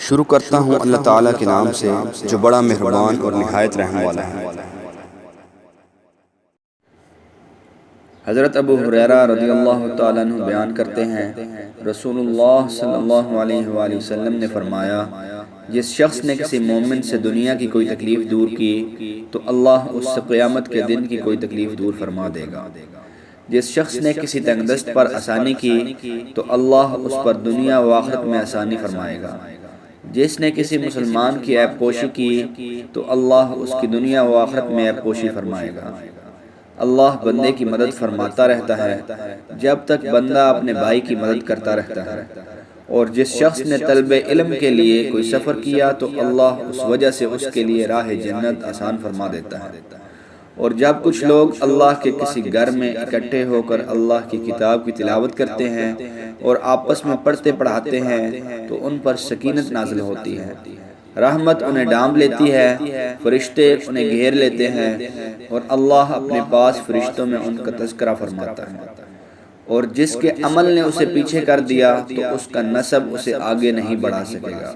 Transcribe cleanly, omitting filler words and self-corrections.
شروع کرتا ہوں اللہ تعالیٰ کے نام سے جو بڑا مہربان اور نہایت رحم والا ہے۔ حضرت ابو ہریرہ رضی اللہ تعالیٰ عنہ بیان کرتے ہیں، رسول اللہ صلی اللہ علیہ وآلہ وسلم نے فرمایا، جس شخص نے کسی مومن سے دنیا کی کوئی تکلیف دور کی تو اللہ اس سے قیامت کے دن کی کوئی تکلیف دور فرما دے گا۔ جس شخص نے کسی تنگ دست پر آسانی کی تو اللہ اس پر دنیا و آخرت میں آسانی فرمائے گا۔ جس نے کسی مسلمان کی عیب پوشی کی تو اللہ اس کی دنیا و آخرت میں عیب پوشی فرمائے گا۔ اللہ بندے کی مدد فرماتا رہتا ہے جب تک بندہ اپنے بھائی کی مدد کرتا رہتا ہے، اور جس شخص نے طلب علم کے لیے کوئی سفر کیا تو اللہ اس وجہ سے اس کے لیے راہ جنت آسان فرما دیتا ہے۔ اور جب کچھ لوگ اللہ کے کسی گھر میں اکٹھے ہو کر اللہ کی کتاب کی تلاوت کرتے ہیں اور آپس میں پڑھتے پڑھاتے ہیں تو ان پر سکینت نازل ہوتی ہے، رحمت انہیں ڈانپ لیتی ہے، فرشتے انہیں گھیر لیتے ہیں، اور اللہ اپنے پاس فرشتوں میں ان کا تذکرہ فرماتا ہے۔ اور جس کے عمل نے اسے پیچھے کر دیا تو اس کا نسب اسے آگے نہیں بڑھا سکے گا۔